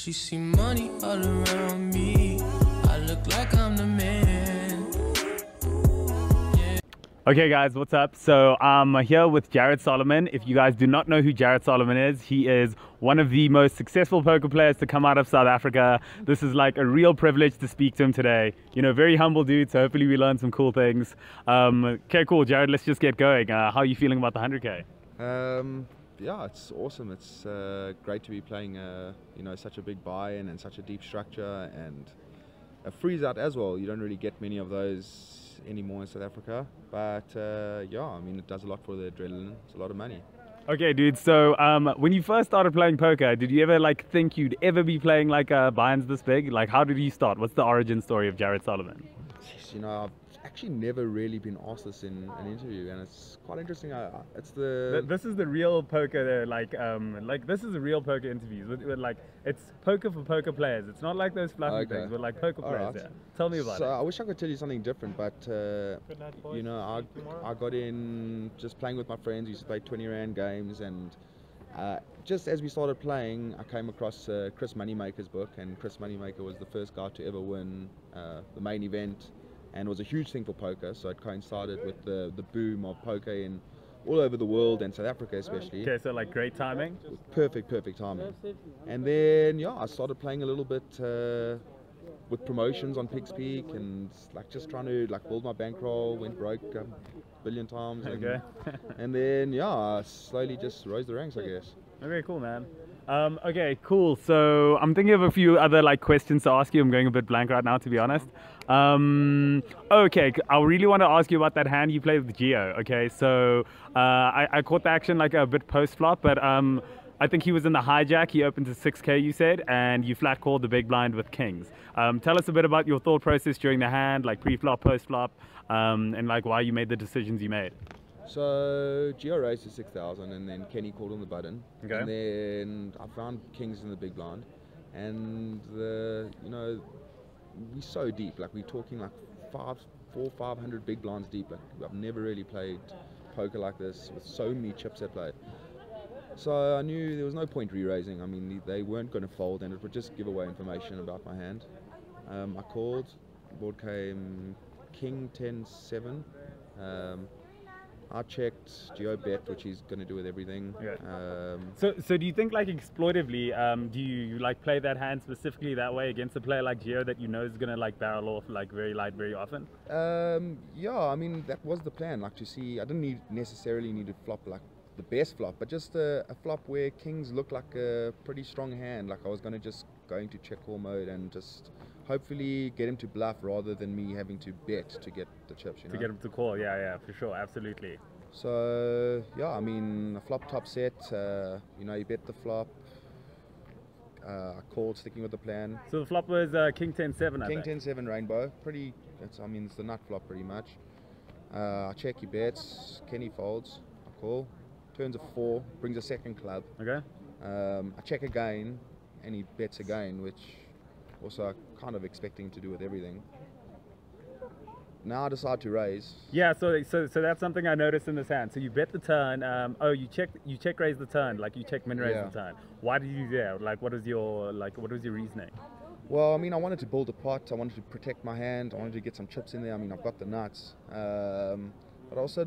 She see money all around me. I look like I'm the man. Yeah. Okay guys, what's up? So I'm here with Jared Solomon. If you guys do not know who Jared Solomon is, he is one of the most successful poker players to come out of South Africa. This is like a real privilege to speak to him today. You know, very humble dude, so hopefully we learn some cool things. Okay, cool. Jared, let's just get going. How are you feeling about the 100K? Yeah, it's awesome. It's great to be playing, such a big buy-in and such a deep structure and a freeze out as well. You don't really get many of those anymore in South Africa. But yeah, I mean, it does a lot for the adrenaline. It's a lot of money. Okay, dude. So when you first started playing poker, did you ever think you'd ever be playing buy-ins this big? Like, how did you start? What's the origin story of Jared Solomon? Jeez, I've actually never really been asked this in an interview, and it's quite interesting. This is the real poker, this is the real poker interviews. It's poker for poker players. It's not like those fluffy things, but like poker players. Right. Yeah. Tell me about it. I wish I could tell you something different, but I got in just playing with my friends. We used to play 20 Rand games, and just as we started playing, I came across Chris Moneymaker's book, and Chris Moneymaker was the first guy to ever win the main event. And it was a huge thing for poker, so it coincided with the boom of poker in all over the world and South Africa especially. Okay, so great timing? Perfect timing. And then, yeah, I started playing a little bit with promotions on Pig's Peak and just trying to build my bankroll, went broke a billion times. And, okay. And then, yeah, I slowly just rose the ranks, I guess. Okay, cool, man. Okay, cool. So I'm thinking of a few other questions to ask you. I'm going a bit blank right now, to be honest. Okay, I really want to ask you about that hand you played with Gio. Okay, so I caught the action a bit post flop, but I think he was in the hijack. He opened to 6K, you said, and you flat called the big blind with kings. Tell us a bit about your thought process during the hand, pre-flop, post-flop, and why you made the decisions you made. So Gio raised to 6,000, and then Kenny called on the button. Okay. And then I found kings in the big blind, and we're so deep. We're talking 500 big blinds deep. I've never really played poker like this with so many chips at play. So I knew there was no point re-raising. I mean, they weren't going to fold, and it would just give away information about my hand. I called. Board came king 10-7. I checked Gio bet, which he's going to do with everything. Yeah. So do you think exploitively, do you play that hand specifically that way against a player like Gio that you know is going to barrel off very light very often? Yeah, I mean that was the plan. To see, I didn't necessarily need to flop the best flop, but just a flop where kings looked like a pretty strong hand. I was just going to check call mode and just hopefully get him to bluff rather than me having to bet to get the chips. To get him to call, yeah, for sure, absolutely. So yeah, I mean, a flop top set. You bet the flop. I called, sticking with the plan. So the flop was king 10-7. King 10-7 rainbow. It's the nut flop pretty much. I check, he bets. Kenny folds. I call. Turns a 4. Brings a second club. Okay. I check again, and he bets again, which also kind of expecting to do with everything. Now I decide to raise. Yeah, so that's something I noticed in this hand. So you bet the turn. You check raise the turn, you check min raise the turn. Why did you do that? What was your reasoning? Well, I mean, I wanted to build a pot. I wanted to protect my hand. I wanted to get some chips in there. I mean, I've got the nuts, but I also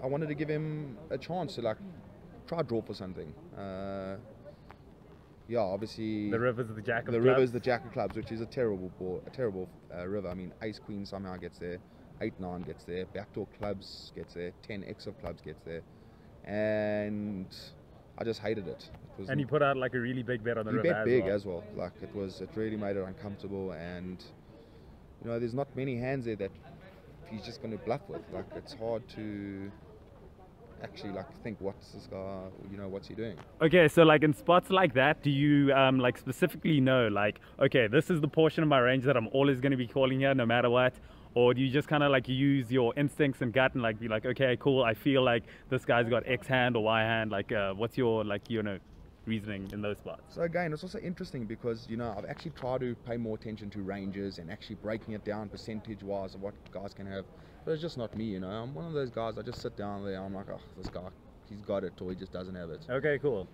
I wanted to give him a chance to try draw for something. Yeah, obviously the river's the jack of clubs. The river's the jack of clubs, which is a terrible river. I mean, ace queen somehow gets there, 8-9 gets there, backdoor clubs gets there, 10x of clubs gets there, and I just hated it. And he put out a really big bet on the river. He bet big as well. It really made it uncomfortable, and there's not many hands there that he's just going to bluff with. It's hard to actually think, what's this guy, what's he doing? Okay, so in spots like that, do you specifically know okay, this is the portion of my range that I'm always going to be calling here no matter what? Or do you just kind of use your instincts and gut and be okay, cool, I feel this guy's got X hand or Y hand? What's your reasoning in those spots? So again, it's also interesting because I've actually tried to pay more attention to ranges and actually breaking it down percentage wise of what guys can have, but it's just not me. I'm one of those guys, I just sit down there, I'm oh, this guy, he's got it, or he just doesn't have it. Okay, cool.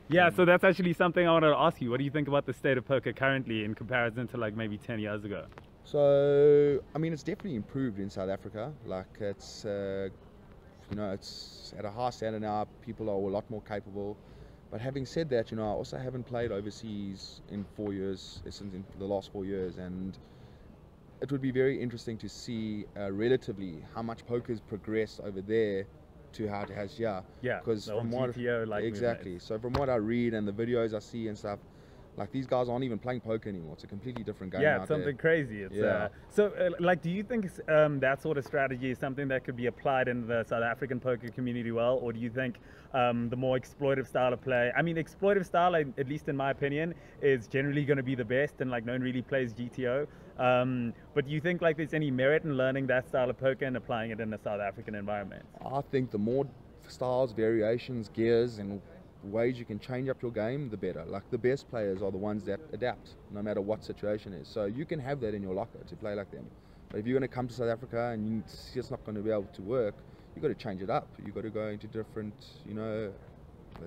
Yeah, so that's actually something I wanted to ask you. What do you think about the state of poker currently in comparison to like maybe 10 years ago? So, I mean, it's definitely improved in South Africa. Like, it's, you know, it's at a high standard now. People are a lot more capable. But having said that, you know, I also haven't played overseas in 4 years, since in the last 4 years. And it would be very interesting to see relatively how much poker's progressed over there to how it has here. Yeah, because the old from what GTO, like, exactly. movement. So from what I read and the videos I see and stuff, like, these guys aren't even playing poker anymore. It's a completely different game. Yeah, out it's something there. crazy. It's, Yeah. like, do you think that sort of strategy is something that could be applied in the South African poker community well, or do you think the more exploitive style of play? I mean, exploitive style, at least in my opinion, is generally going to be the best, and like no one really plays GTO. But do you think like there's any merit in learning that style of poker and applying it in a South African environment? I think the more styles, variations, gears, and ways you can change up your game, the better. Like, the best players are the ones that adapt no matter what situation is. So you can have that in your locker to play like them. But if you're going to come to South Africa and it's just not going to be able to work, you've got to change it up. You've got to go into different, you know,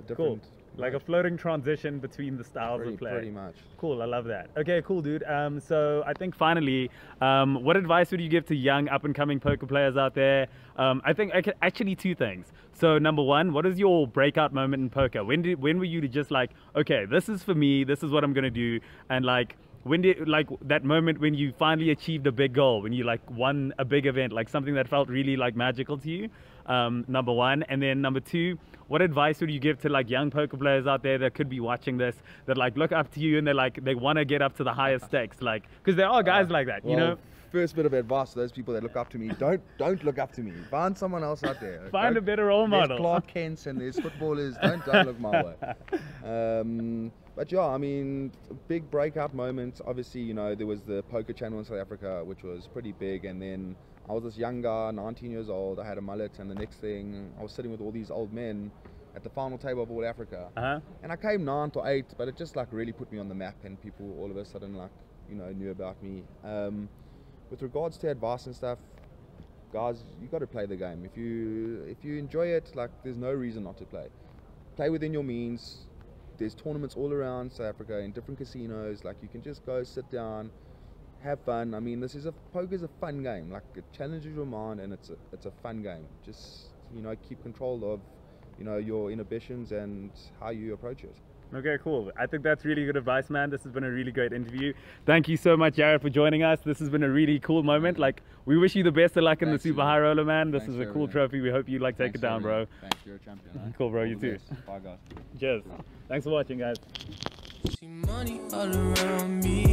different. Cool. Like a floating transition between the styles Pretty, of play. pretty much. Cool, I love that. Okay, cool, dude. So I think finally, what advice would you give to young up-and-coming poker players out there? I think actually two things. So number one, what is your breakout moment in poker? When were you to just like, okay, this is for me, this is what I'm gonna do, and like, when did, like, that moment when you finally achieved a big goal, when you like won a big event, like something that felt really like magical to you? Number one. And then number two, what advice would you give to like young poker players out there that could be watching this, that like look up to you and they're like, they want to get up to the highest stakes, like, because there are guys like that, you know? First bit of advice to those people that look up to me: don't look up to me. Find someone else out there. Find a better role model. There's Clark Kents and there's footballers. Don't look my way. But yeah, I mean, big breakout moments. Obviously, you know, there was the poker channel in South Africa, which was pretty big, and then I was this young guy, 19 years old. I had a mullet, and the next thing, I was sitting with all these old men at the final table of All Africa, and I came 9th or 8th, but it just like really put me on the map, and people all of a sudden like, you know, knew about me. With regards to advice and stuff, guys, you got to play the game. If you enjoy it, like, there's no reason not to play. Play within your means. There's tournaments all around South Africa in different casinos. Like, you can just go sit down, have fun. I mean, poker's a fun game. Like, it challenges your mind, and it's a fun game. Just, you know, keep control of, you know, your inhibitions and how you approach it. Okay, cool. I think that's really good advice, man. This has been a really great interview. Thank you so much, Jared, for joining us. This has been a really cool moment. Like, we wish you the best of luck in the Super High Roller, man. This is a cool trophy. We hope you like take it down, bro. Thanks, you're a champion. Cool, bro. You too. Bye, guys. Cheers. Thanks for watching, guys. See money all around me.